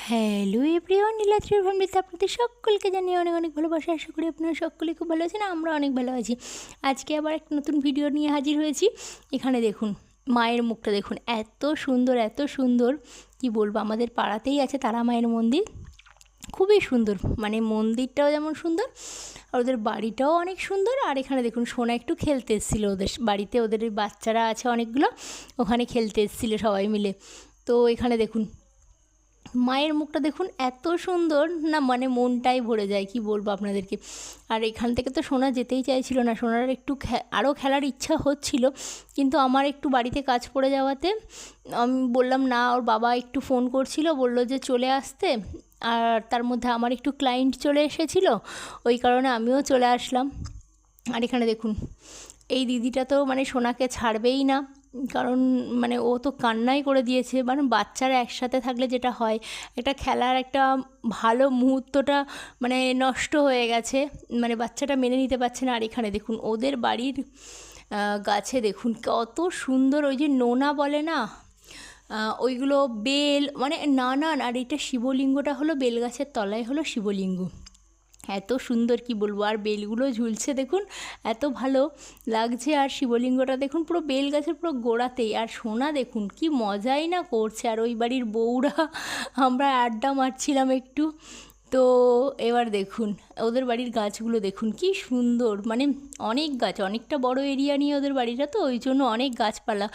Hello everyone, নীলাদ্রির ফ্যামিলিতে আপনাদের সকলকে জানিয়ে অনেক অনেক ভালোবাসা। আশা করি আপনারা সকলে খুব ভালো আছেন, আমরা অনেক ভালো আছি। আজকে আবার একটা নতুন ভিডিও নিয়ে হাজির হয়েছি। এখানে দেখুন মায়ের মুখটা দেখুন, এত সুন্দর এত সুন্দর কি বলবো। আমাদের পাড়াতেই আছে তারা মায়ের মন্দির, খুবই সুন্দর, মানে মন্দিরটাও যেমন সুন্দর আর ওদের বাড়িটাও অনেক সুন্দর। আর এখানে দেখুন সোনা একটু খেলতে এসেছিলো ওদের বাড়িতে, ওদের বাচ্চারা আছে অনেকগুলো, ওখানে খেলতে এসেছিলো সবাই মিলে। তো এখানে দেখুন মায়ের মুখটা দেখুন, এত সুন্দর না, মানে মনটাই ভরে যায়, কি বলবো আপনাদেরকে। আর এখান থেকে তো সোনা যেতেই চাইছিল না, সোনার একটু আরও খেলার ইচ্ছা হচ্ছিল, কিন্তু আমার একটু বাড়িতে কাজ পড়ে যাওয়াতে আমি বললাম না। ওর বাবা একটু ফোন করছিল, বললো যে চলে আসতে, আর তার মধ্যে আমার একটু ক্লায়েন্ট চলে এসেছিলো, ওই কারণে আমিও চলে আসলাম। আর এখানে দেখুন এই দিদিটা তো মানে সোনাকে ছাড়বেই না, কারণ মানে ও তো কান্নাই করে দিয়েছে। মানে বাচ্চারা একসাথে থাকলে যেটা হয়, একটা খেলার একটা ভালো মুহূর্তটা মানে নষ্ট হয়ে গেছে, মানে বাচ্চাটা মেনে নিতে পারছে না। আর এখানে দেখুন ওদের বাড়ির গাছে দেখুন কত সুন্দর, ওই যে নোনা বলে না, ওইগুলো বেল, মানে নানান। আর এটা শিবলিঙ্গটা হলো বেল গাছের তলায় হলো শিবলিঙ্গ, এত সুন্দর কি বলবো। আর বেলগুলো ঝুলছে দেখুন, এত ভালো লাগছে। আর শিবলিঙ্গটা দেখুন পুরো বেল গাছের পুরো গোড়াতেই। আর সোনা দেখুন কি মজাই না করছে, আর ওই বাড়ির বউরা আমরা আড্ডা মারছিলাম একটু। তো এবার দেখুন ওদের বাড়ির গাছগুলো দেখুন কি সুন্দর, মানে অনেক গাছ, অনেকটা বড় এরিয়া নিয়ে ওদের বাড়িটা, তো ওই জন্য অনেক গাছপালা।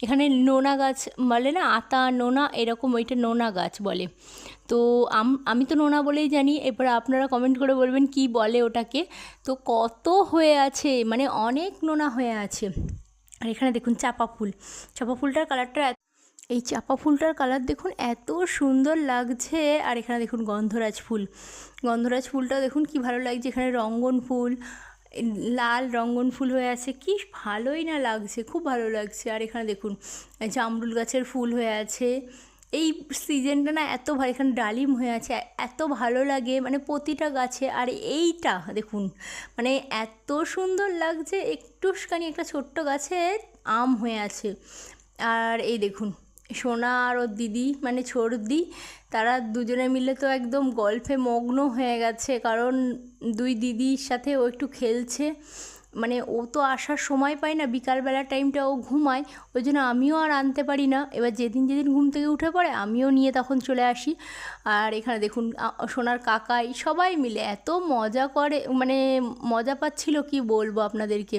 এখানে নোনা গাছ বলে না, আতা নোনা এরকম, ওইটা নোনা গাছ বলে। তো আমি তো নোনা বলেই জানি, এবার আপনারা কমেন্ট করে বলবেন কি বলে ওটাকে। তো কত হয়ে আছে, মানে অনেক নোনা হয়ে আছে। আর এখানে দেখুন চাপা ফুল, চাপা ফুলটার কালারটা, এই চাপা ফুলটার কালার দেখুন এত সুন্দর লাগছে। আর এখানে দেখুন গন্ধরাজ ফুল, গন্ধরাজ ফুলটা দেখুন কি ভালো লাগছে। এখানে রঙ্গন ফুল, লাল রঙ্গন ফুল হয়ে আছে, কি ভালোই না লাগছে, খুব ভালো লাগছে। আর এখানে দেখুন জামরুল গাছের ফুল হয়ে আছে। এই সিজনটা না এত ভালো, এখানে ডালিম হয়ে আছে, এত ভালো লাগে মানে প্রতিটা গাছে। আর এইটা দেখুন মানে এত সুন্দর লাগছে, একটুখানি একটা ছোট্ট গাছে আম হয়ে আছে। আর এই দেখুন সোনা আর ওর দিদি মানে ছোড়দি, তারা দুজনে মিলে তো একদম গল্পে মগ্ন হয়ে গেছে, কারণ দুই দিদির সাথে ও একটু খেলছে। মানে ও তো আসার সময় পায় না, বিকালবেলা টাইমটা ও ঘুমায়, ওই জন্য আমিও আর আনতে পারি না। এবার যেদিন যেদিন ঘুম থেকে উঠে পড়ে আমিও নিয়ে তখন চলে আসি। আর এখানে দেখুন সোনার কাকাই সবাই মিলে এত মজা করে, মানে মজা পাচ্ছিল কি বলবো আপনাদেরকে।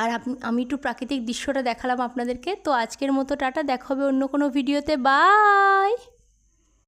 আর আমি একটু প্রাকৃতিক দৃশ্যটা দেখালাম আপনাদেরকে। তো আজকের মতো টাটা, দেখা হবে অন্য কোনো ভিডিওতে, বাই।